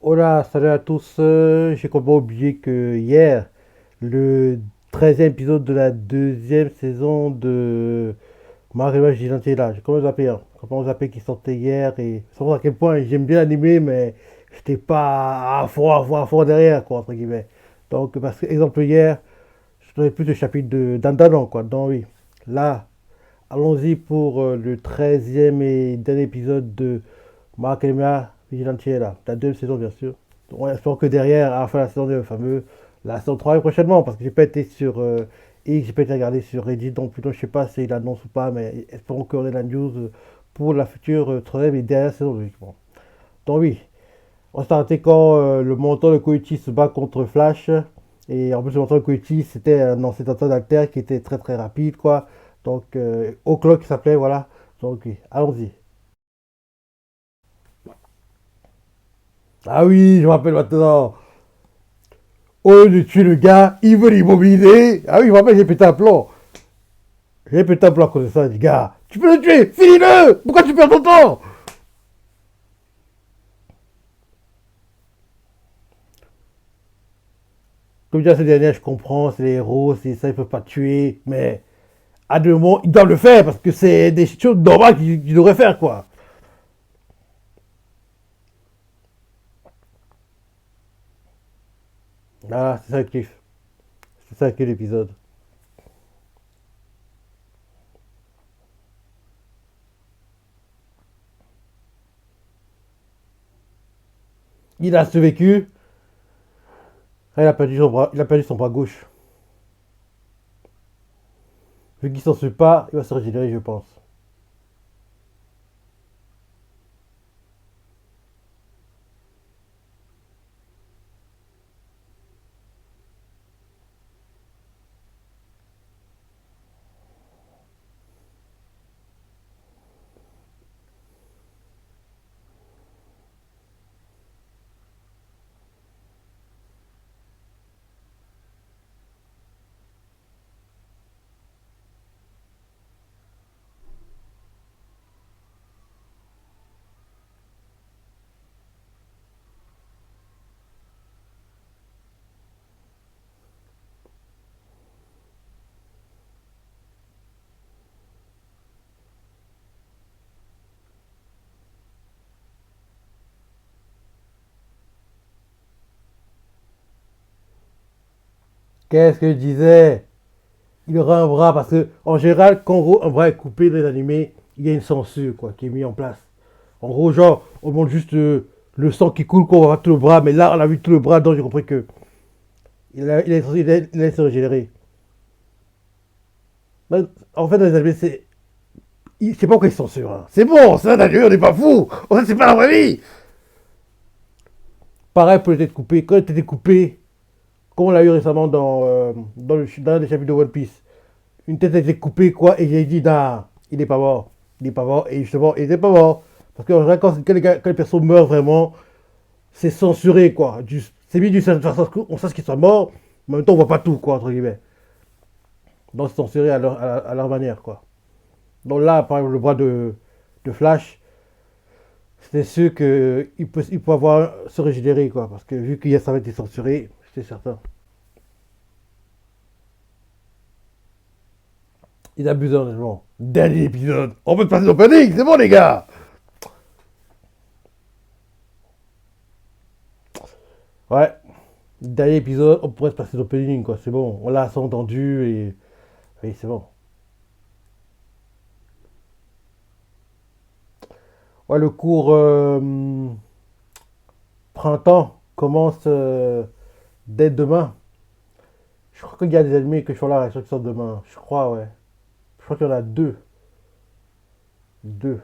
Hola, salut à tous. J'ai complètement oublié que hier, le 13e épisode de la deuxième saison de Mario Vigilante là, j'ai complètement zappé, hein. J'ai complètement zappé qui sortait hier et c'est pour à quel point j'aime bien l'animé, mais j'étais pas à fond derrière, quoi, entre guillemets. Donc, parce que, exemple, hier, je trouvais plus le chapitre de d'Andanon, quoi. Donc, oui, là, allons-y pour le 13e et dernier épisode de Ma Academia Vigilante là, la deuxième saison bien sûr. On espère que derrière, à la fin de la saison, le fameux, la saison 3 prochainement, parce que j'ai pas été sur X, j'ai pas été regardé sur Reddit, donc plutôt je sais pas s'il annonce ou pas, mais espérons qu'on ait la news pour la future troisième et dernière saison logiquement. Donc oui, on s'est arrêté quand le montant de Koichi se bat contre Flash, et en plus le montant de Koichi c'était un ancien tentant d'Alter qui était très très rapide quoi, donc O'Clock qui s'appelait, voilà, donc oui, allons-y. Ah oui, je me rappelle maintenant. Au lieu de tuer le gars, il veut l'immobiliser. Ah oui, je me rappelle, j'ai pété un plan. J'ai pété un plan à cause de ça. Je dis, gars, tu peux le tuer, finis-le. Pourquoi tu perds ton temps? Comme je disais ces dernières, je comprends, c'est les héros, c'est ça, ils peuvent pas tuer. Mais à deux moments, ils doivent le faire parce que c'est des choses normales qu'ils devraient faire, quoi. Ah, c'est ça le kiff. C'est ça que l'épisode. Il a survécu. Ah, il a perdu son bras, il a perdu son bras gauche. Vu qu'il s'en suit pas, il va se régénérer, je pense. Qu'est-ce que je disais? Il aura un bras parce que en général quand un bras est coupé dans les animés, il y a une censure quoi qui est mise en place. En gros genre on montre juste le sang qui coule qu'on voit tout le bras, mais là on a vu tout le bras donc j'ai compris que il a se régénérer. Mais, en fait dans les animés je sais pas pourquoi ils censurent. Hein. C'est bon, c'est un animé, on n'est pas fou. En fait c'est pas la vraie vie. Pareil pour les têtes coupées. Quand les têtes coupées, comme on l'a eu récemment dans les chapitres de One Piece, une tête a été coupée, quoi, et j'ai dit, nah, il n'est pas mort. Il n'est pas mort, et justement, il n'était pas mort. Parce que en général, quand les personnes meurent vraiment, c'est censuré, quoi. C'est mis d'une certaine façon, on sait qu'ils sont morts, mais en même temps, on voit pas tout, quoi, entre guillemets. Donc, c'est censuré à leur manière, quoi. Donc là, par exemple, le bras de Flash, c'était sûr qu'il peut avoir se régénérer, quoi. Parce que vu qu'il ça avait été censuré, c'était certain. Il abuse honnêtement. Dernier épisode. On peut passer l'opening, c'est bon, les gars. Ouais, dernier épisode, on pourrait se passer l'opening, quoi. C'est bon, on l'a assez entendu et. Oui, c'est bon. Ouais, le cours printemps commence dès demain. Je crois qu'il y a des animés que je suis là qui sortent demain. Je crois, ouais. Je crois qu'il y en a deux. Deux.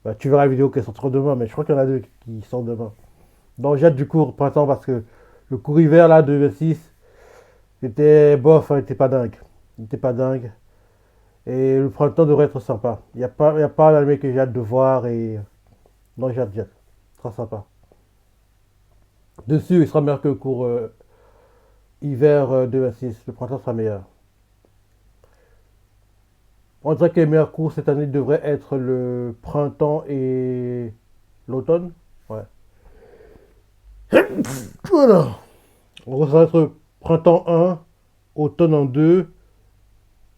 Bah, tu verras la vidéo qui sortira demain, mais je crois qu'il y en a deux qui sortent demain. Donc j'ai hâte du cours printemps parce que le cours hiver là de 26 était bof, hein, il était pas dingue. Il était pas dingue. Et le printemps devrait être sympa. Y a pas l'anime que j'ai hâte de voir et. Non, j'ai hâte, j'ai hâte. Très sympa. Dessus, il sera meilleur que le cours hiver 2-6. Le printemps sera meilleur. On dirait que les meilleurs cours cette année devraient être le printemps et l'automne. Ouais. Voilà. On va être printemps 1, automne en 2,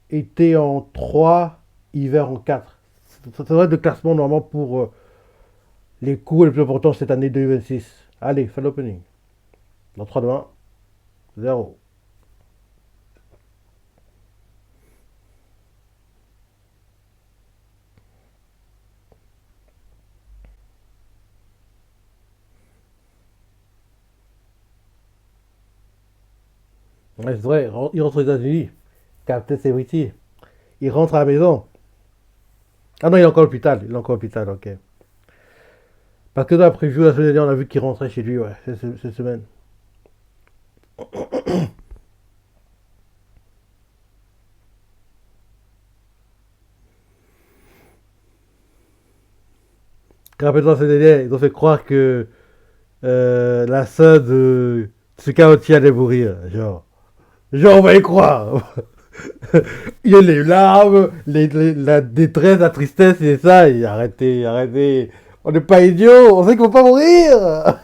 été en 3, hiver en 4. Ça devrait être le classement normalement pour les cours les plus importants cette année 2026. Allez, fais l'opening. Dans 3, 2, 1, 0. Ouais, c'est vrai, il rentre aux États-Unis. Captain Celebrity. Il rentre à la maison. Ah non, il est encore à l'hôpital. Il est encore à l'hôpital, ok. Parce que dans la preview, la semaine dernière, on a vu qu'il rentrait chez lui, ouais, cette semaine. Rappelle-toi, la semaine dernière, ils ont fait croire que la sœur de Tsukaochi allait mourir. Genre, on va y croire. Il y a les larmes, la détresse, la tristesse, et ça. Et arrêtez, arrêtez. On n'est pas idiots, on sait qu'il ne faut pas mourir.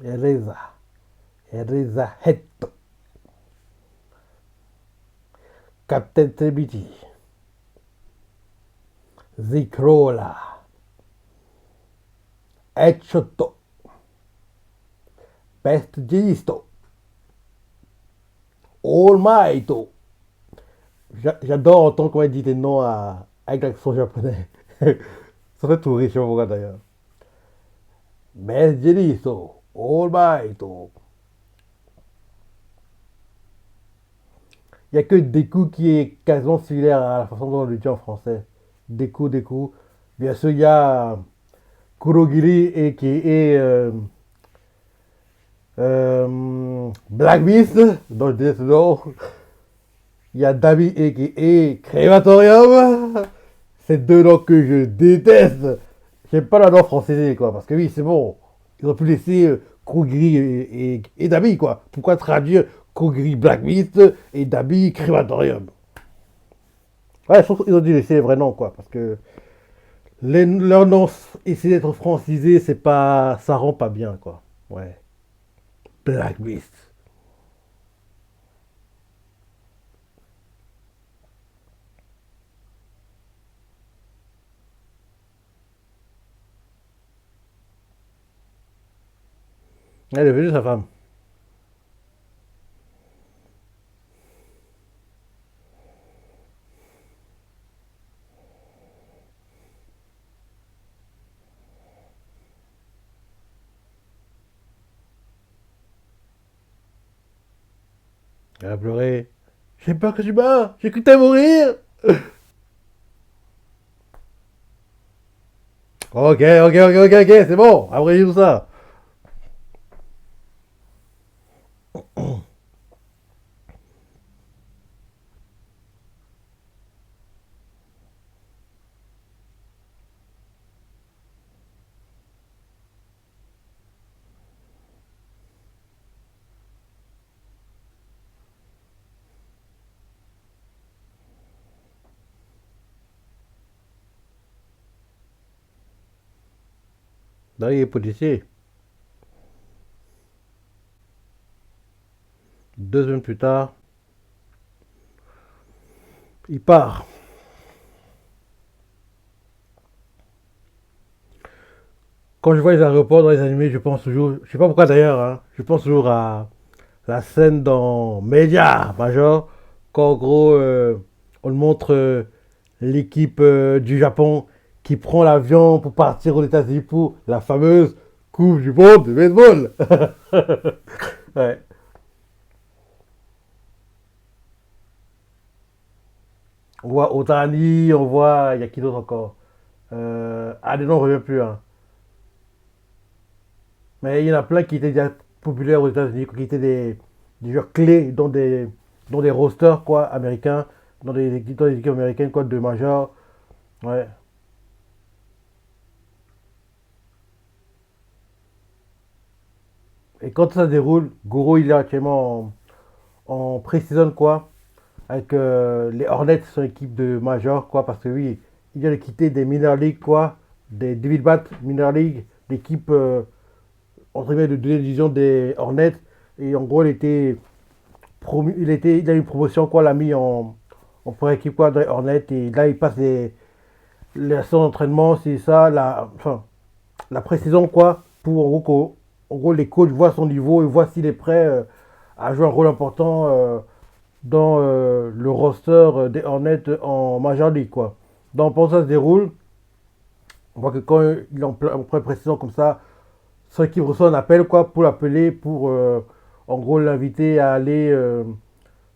Ereza, Ereza Hetto, Captain Tebiti, Zikrola, Etchotto, Best Gisto, All Might. J'adore entendre comment il dit des noms avec l'accent japonais. Ça fait tout rire, je sais pas pourquoi d'ailleurs. Best Gisto, All Might. Il n'y a que Deku qui est quasiment similaire à la façon dont on le dit en français. Deku, Deku. Bien sûr, il y a Kurogiri et qui est Black Beast dans le Death Note. Il y a Dabi et qui est Crématorium. C'est deux noms que je déteste. J'aime pas la nom françaisée, quoi. Parce que oui, c'est bon. Ils ont pu laisser Kurogiri et Dabi, quoi. Pourquoi traduire Kurogiri Black Beast et Dabi Crématorium? Ouais, je trouve qu'ils ont dû laisser les vrais noms, quoi. Parce que leurs noms, essayer d'être francisés, c'est pas, ça rend pas bien, quoi. Ouais. Black Beast. Elle est venue, sa femme. Elle a pleuré. J'ai peur que tu meurs. J'ai cru que t'allais mourir. Ok, ok, ok, ok, ok, c'est bon. Après tout ça. Là, il est policier. 2 semaines plus tard, il part. Quand je vois les aéroports dans les animés, je pense toujours, je sais pas pourquoi d'ailleurs, hein, je pense toujours à la scène dans Media Major, quand en gros, on montre l'équipe du Japon qui prend l'avion pour partir aux États-Unis pour la fameuse Coupe du Monde de baseball. Ouais. On voit Otani, on voit, il y a qui d'autre encore? Ah, des noms, on ne revient plus. Hein. Mais il y en a plein qui étaient déjà populaires aux États-Unis, qui étaient des joueurs clés dans des rosters quoi, américains, dans des équipes américaines quoi, de major. Ouais. Et quand ça se déroule, Goro il est actuellement en pré-saison quoi, avec les Hornets, son équipe de major quoi, parce que oui, il vient de quitter des minor league quoi, des David Bat minor league, l'équipe entre guillemets de deuxième division des Hornets. Et en gros, il a eu une promotion quoi, l'a mis en première équipe quoi, dans les Hornets. Et là, il passe les séances d'entraînement, c'est ça, la pré-saison quoi, pour en gros, en gros, les coachs voient son niveau et voient s'il est prêt à jouer un rôle important dans le roster des Hornets en Major League quoi. Donc pendant que ça se déroule, on voit que quand il est en pré-saison comme ça, son équipe reçoit un appel quoi pour l'appeler pour en gros l'inviter à aller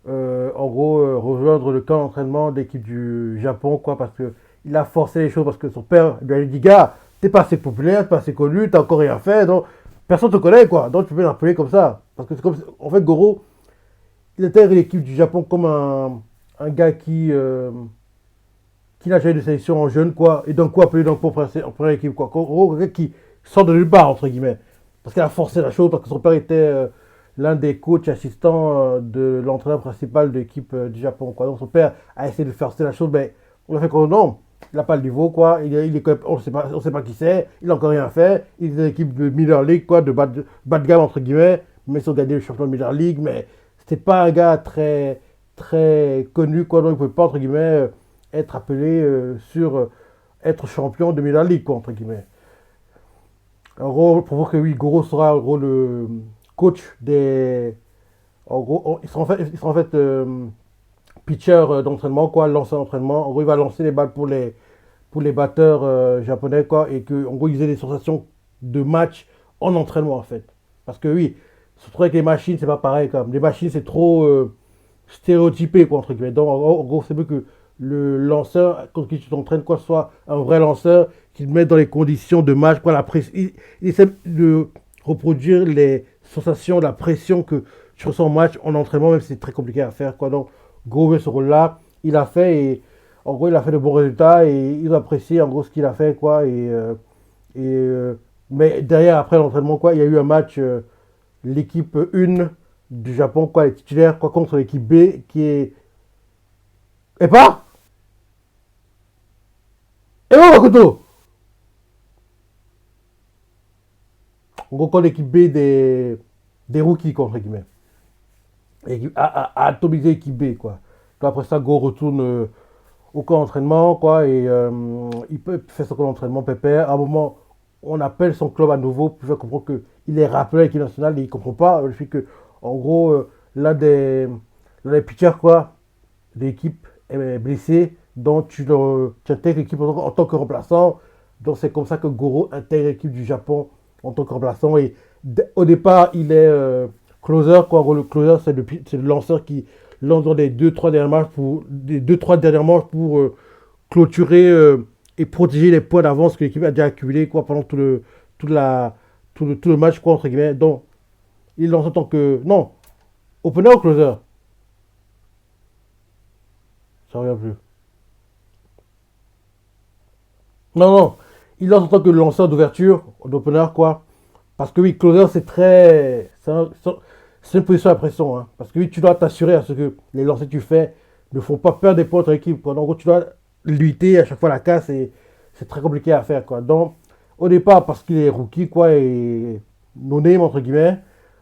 en gros rejoindre le camp d'entraînement d'équipe du Japon quoi parce que il a forcé les choses parce que son père lui a dit gars t'es pas assez populaire, t'es pas assez connu, t'as encore rien fait donc personne te connaît quoi donc tu peux l'appeler comme ça parce que c'est comme en fait Goro il intègre l'équipe du Japon comme un gars qui n'a jamais de sélection en jeune quoi et donc quoi appeler donc pour en première équipe quoi en gros quelqu'un qui sort de nulle part entre guillemets parce qu'il a forcé la chose parce que son père était l'un des coachs assistants de l'entraîneur principal de l'équipe du Japon quoi donc son père a essayé de forcer la chose mais on a fait quoi non il n'a pas le niveau quoi on sait pas qui c'est il n'a encore rien fait il est dans l'équipe de Miller League quoi bas de gamme entre guillemets mais ils ont gagné le championnat de Miller League mais c'était pas un gars très connu quoi donc il ne pouvait pas entre guillemets être appelé sur être champion de Miller League quoi entre guillemets. En gros, pour voir que oui, Goro sera en gros le coach des. En gros, il sera en fait pitcher d'entraînement, quoi, lanceur d'entraînement. En gros, il va lancer les balles pour les batteurs japonais, quoi, et que, en gros, ils aient des sensations de match en entraînement, en fait. Parce que oui, surtout avec les machines, c'est pas pareil, quand même. Les machines, c'est trop stéréotypé, quoi, entre guillemets. Donc, en gros, c'est mieux que le lanceur, quand tu t'entraînes, quoi, soit un vrai lanceur, qui te met dans les conditions de match, quoi, il essaie de reproduire les sensations, la pression que tu ressens en match, en entraînement, même si c'est très compliqué à faire, quoi. Donc, Gros, ce rôle-là, il a fait, et en gros, il a fait de bons résultats, et ils ont apprécié, en gros, ce qu'il a fait, quoi, et mais derrière, après l'entraînement, quoi, il y a eu un match, l'équipe 1 du Japon, quoi, les titulaires, quoi, contre l'équipe B, qui est et pas et pas Makoto. En gros, quand l'équipe B des rookies, quoi, entre guillemets. Et a atomisé l'équipe B, quoi. Donc après ça, Go retourne au camp d'entraînement, quoi, et il peut faire son camp d'entraînement pépère. À un moment, on appelle son club à nouveau pour faire comprendre qu'il est rappelé à l'équipe nationale et il ne comprend pas le fait que, en gros, l'un des pitchers, quoi, de l'équipe est blessé, donc tu intègres l'équipe en tant que remplaçant. Donc c'est comme ça que Goro intègre l'équipe du Japon en tant que remplaçant. Et au départ, il est closer. Quoi. En gros, le closer, c'est le lanceur qui lance dans les 2-3 dernières manches pour clôturer et protéger les points d'avance que l'équipe a déjà accumulé quoi, pendant tout, la, tout le match, quoi, entre guillemets. Donc, il lance en tant que. Non, opener ou closer. Ça revient plus. Non, non. Il lance en tant que lanceur d'ouverture, d'opener, quoi. Parce que oui, closer, c'est très. C'est une position à pression. Hein. Parce que oui, tu dois t'assurer à ce que les lancers que tu fais ne font pas peur des points de ton équipe. Quoi. Donc, en gros, tu dois lutter à chaque fois la casse et c'est très compliqué à faire. Quoi. Donc, au départ, parce qu'il est rookie, quoi, et no-name, entre guillemets,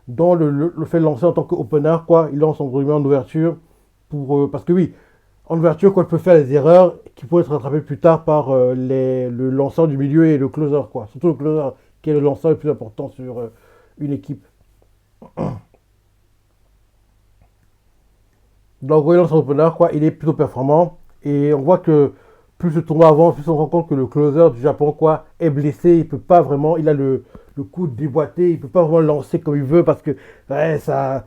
dans le fait de lancer en tant qu'opener, quoi, il lance entre guillemets en ouverture. Parce que oui, en ouverture, quoi, il peut faire des erreurs qui pourraient être rattrapées plus tard par le lanceur du milieu et le closer, quoi. Surtout le closer, qui est le lanceur le plus important sur une équipe. Donc, il lance en opener, quoi, il est plutôt performant. Et on voit que plus le tournoi avance, plus on rend compte que le closer du Japon, quoi, est blessé. Il peut pas vraiment, il a le coup déboîté, il peut pas vraiment lancer comme il veut parce que ouais, ça,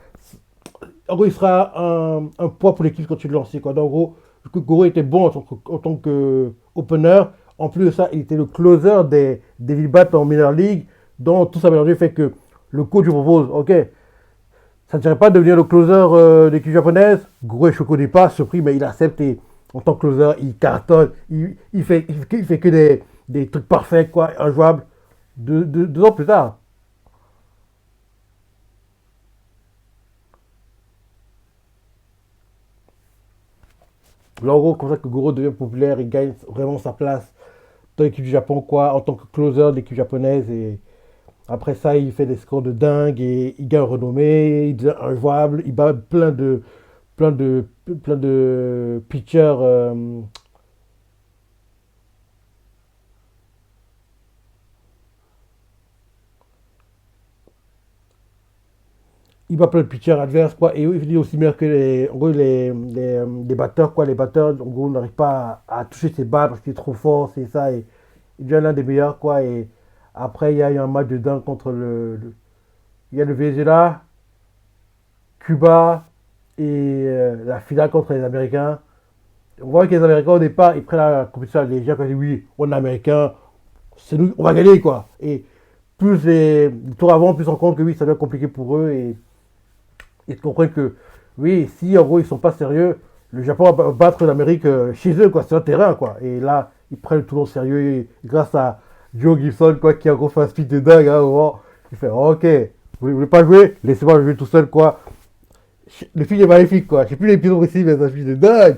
en gros, il sera poids pour l'équipe quand tu le lances. Quoi. Donc, en gros, vu que Goro était bon en tant que opener, En plus de ça, il était le closer des Vilbat en Minor League. Donc tout ça mélangé fait que le coach lui propose, ok, ça ne dirait pas de devenir le closer de l'équipe japonaise. Gros est choqué au départ, surpris, mais il accepte et en tant que closer, il cartonne. Il fait que des trucs parfaits, quoi, injouables. 2 ans plus tard. Là, en gros, comme ça que Goro devient populaire, il gagne vraiment sa place dans l'équipe du Japon, quoi, en tant que closer de l'équipe japonaise. Et après ça, il fait des scores de dingue et il gagne en renommée, il devient injouable, il bat plein de, plein de pitchers. Il bat plein de pitchers adverses, quoi. Et il est aussi meilleur que en gros, les batteurs, quoi. Les batteurs, en gros, n'arrivent pas à toucher ses balles parce qu'il est trop fort, c'est ça. Et il devient l'un des meilleurs, quoi. Et après, il y a eu un match de dingue contre il y a le Venezuela, Cuba et la finale contre les Américains. On voit que les Américains, au départ, ils prennent la compétition à la légère, quand ils disent oui, on est Américains, c'est nous, on va gagner, quoi. Et plus les tours avant, plus on compte que oui, ça devient compliqué pour eux. Et ils comprennent que, oui, si en gros ils sont pas sérieux, le Japon va battre l'Amérique chez eux, quoi, sur le terrain, quoi. Et là, ils prennent tout au sérieux et grâce à Joe Gibson, quoi, qui a gros fait un speed de dingue, hein, au moment, il fait, ok, vous voulez pas jouer, laissez-moi jouer tout seul, quoi. Le film est magnifique, quoi. Je sais plus l'épisode ici, mais c'est un speed de dingue.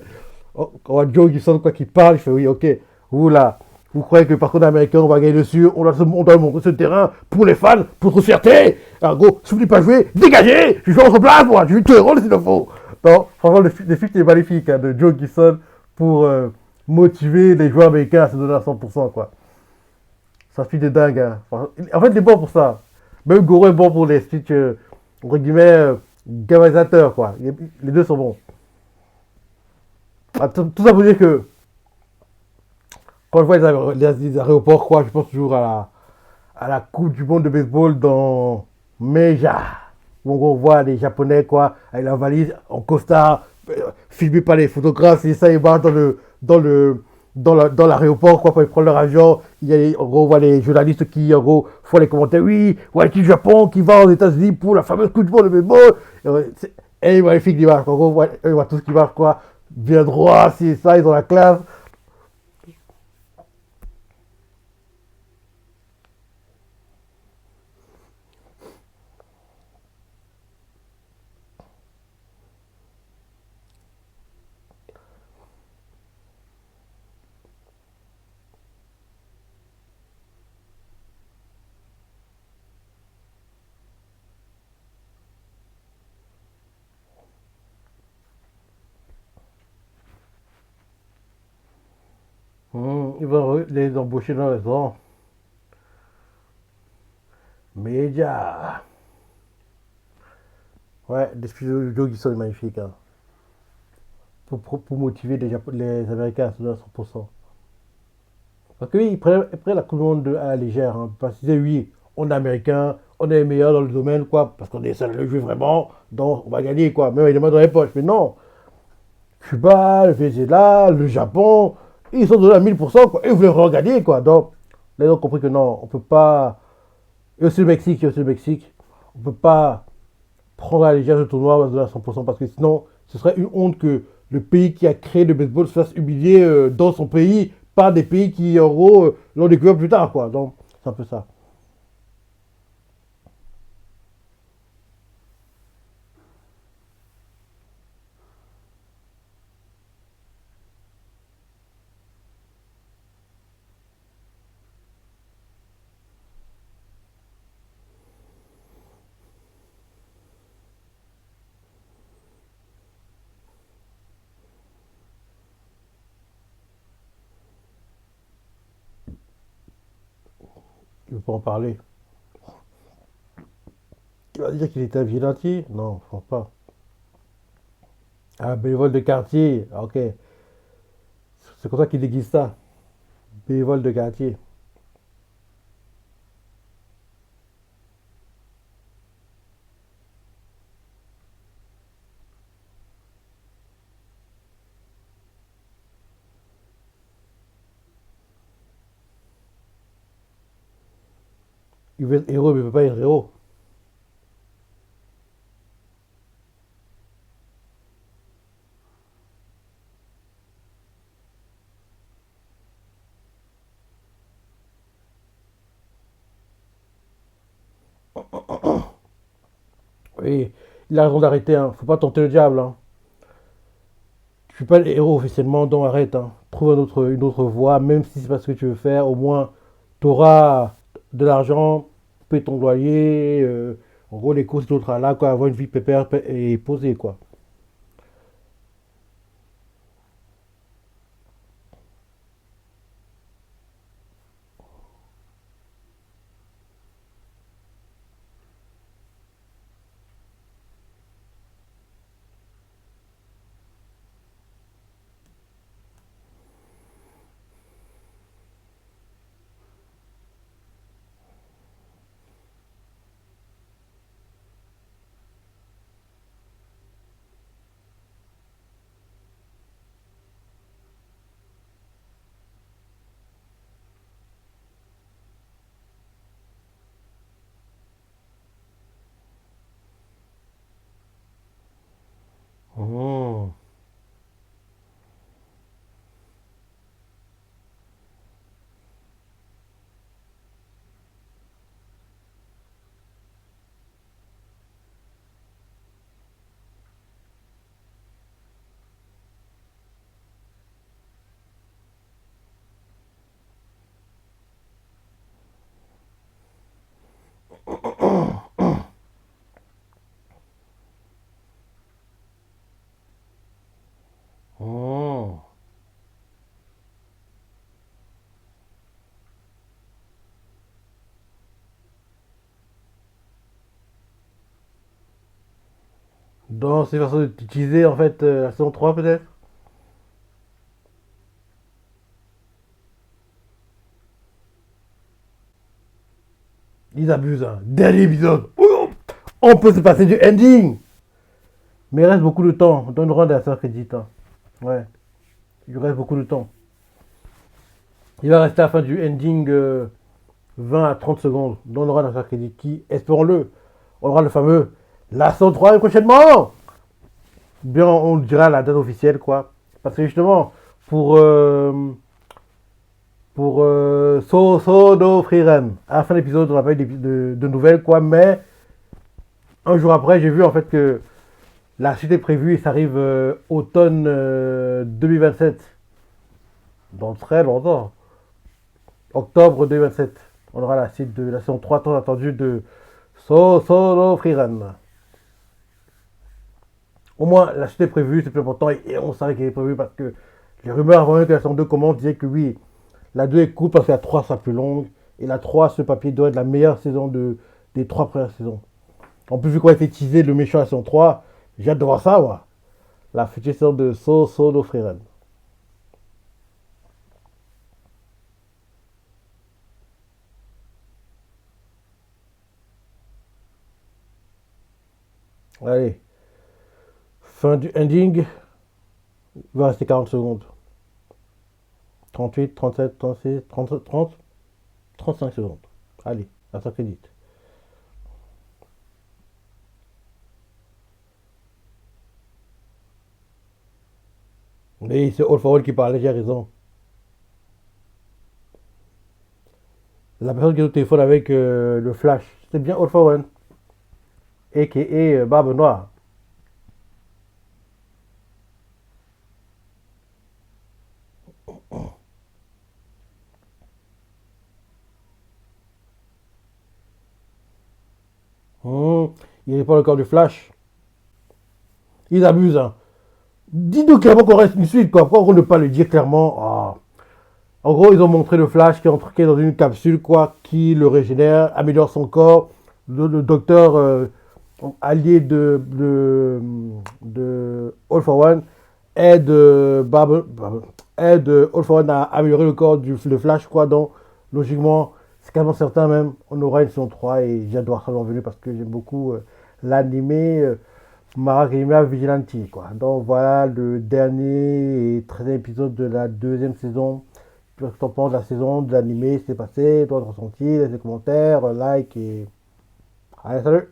On voit Joe Gibson, quoi, qui parle, il fait, oui, ok, vous là, vous croyez que par contre l'américain, on va gagner dessus, on doit montrer ce terrain pour les fans, pour notre fierté. En gros, si vous ne voulez pas jouer, dégagez. Je joue en votre place, moi. Je vais tuer le rôle s'il le faut. Non, franchement, le film est magnifique, hein, de Joe Gibson pour motiver les joueurs américains à se donner à 100%, quoi. Ça fait de dingue, hein. En fait, il est bon pour ça. Même Goro est bon pour les speeches, entre guillemets, galvanisateurs, quoi. Les deux sont bons. Ah, tout ça pour dire que quand je vois les aéroports, quoi, je pense toujours à la Coupe du Monde de baseball dans Meija, où on voit les Japonais, quoi, avec la valise en costard, filmés par les photographes, et ça, ils marchent dans l'aéroport, quoi, pour prendre leur avion. En gros, on voit les journalistes qui, en gros, font les commentaires. Oui, ouais, qui Japon qui va aux États-Unis pour la fameuse Coupe du Monde de baseball. Et magnifique l'image. En gros, on voit tout ce qui marche, quoi. Bien droit, c'est ça, ils ont la classe. Ils vont les embaucher dans les ans. Media. Ouais, des studios qui sont magnifiques, hein. Pour motiver les Américains à se donner à 100%. Parce que oui, ils prennent la Coupe du Monde à la légère, hein. Parce qu'ils disaient oui, on est Américains, on est les meilleurs dans le domaine, quoi. Parce qu'on est seul à le jouer vraiment, donc on va gagner, quoi. Même avec les mains dans les poches. Mais non, Cuba, le Venezuela, le Japon, ils sont donnés à 1000%, quoi. Et ils voulaient vraiment gagner, quoi. Donc, là, ils ont compris que non, on peut pas. Et aussi le Mexique, on peut pas prendre à la légère ce tournoi à 100% parce que sinon, ce serait une honte que le pays qui a créé le baseball se fasse humilier dans son pays par des pays qui, en gros, l'ont découvert plus tard, quoi. Donc, c'est un peu ça. Je ne veux pas en parler. Tu vas dire qu'il était un vigilante? Non, je pense pas. Ah, bénévole de quartier, ah, ok. C'est comme ça qu'il déguise ça. Bénévole de quartier. Il veut être héros, mais il veut pas être héros. Oui, il a raison d'arrêter, hein. Faut pas tenter le diable, hein. Tu suis pas le héros officiellement, donc arrête, hein. Trouve une autre voie, même si c'est pas ce que tu veux faire, au moins tu auras de l'argent, payer ton loyer, en gros les courses, l'autre là, quoi, avoir une vie pépère et posée, quoi. Mhm. Mhm. Dans ces façons d'utiliser en fait la saison 3 peut-être. Ils abusent, hein. Dernier épisode. Ouh, on peut se passer du ending. Mais il reste beaucoup de temps. Donne le rang à ça crédit, hein. Ouais, il reste beaucoup de temps. Il va rester à la fin du ending 20 à 30 secondes. Donne le rang à ça crédit qui, espérons-le, on aura le fameux la saison 3 prochainement. Bien, on dira la date officielle, quoi. Parce que justement, pour, euh, pour no Freerun, à la fin de l'épisode, on n'a pas eu de nouvelles, quoi. Mais un jour après, j'ai vu en fait que la suite est prévue et ça arrive automne 2027. Dans très longtemps. Octobre 2027. On aura la suite de la saison 3 tant attendue de Solo Freerun. Au moins, la suite est prévue, c'est plus important et on savait qu'elle est prévue parce que les rumeurs avant même que la saison 2 commence disaient que oui, la 2 est cool parce que la 3 sera plus longue et la 3, ce papier doit être la meilleure saison des 3 premières saisons. En plus, vu qu'on a été teasé le méchant à la saison 3, j'ai hâte de voir ça, ouais. La future saison de Solo Freerun. Allez, fin du ending, il va rester 40 secondes. 38, 37, 36, 30, 30, 35 secondes. Allez, à ça crédit. Mais c'est All for All qui parlait, j'ai raison. La personne qui est au téléphone avec le flash, c'était bien All for One, a.k.a. Barbe Noire. Hum, il répond le corps du flash. Ils abusent, hein. Dis-nous clairement qu'on reste une suite, quoi. Pourquoi on ne pas le dire clairement? Ah. En gros, ils ont montré le Flash qui est dans une capsule, quoi, qui le régénère, améliore son corps. Le docteur allié de All for One aide, aide All for One à améliorer le corps le Flash, quoi. Donc, logiquement, c'est quasiment certain même, on aura une saison 3 et j'adore ça venir parce que j'aime beaucoup l'animé. My Academia Vigilante, quoi. Donc voilà le dernier et 13e épisode de la deuxième saison ce que t'en penses de la saison, de l'animé, ce qui s'est passé, toi, ton ressenti, laisse des commentaires, like et. Allez, salut!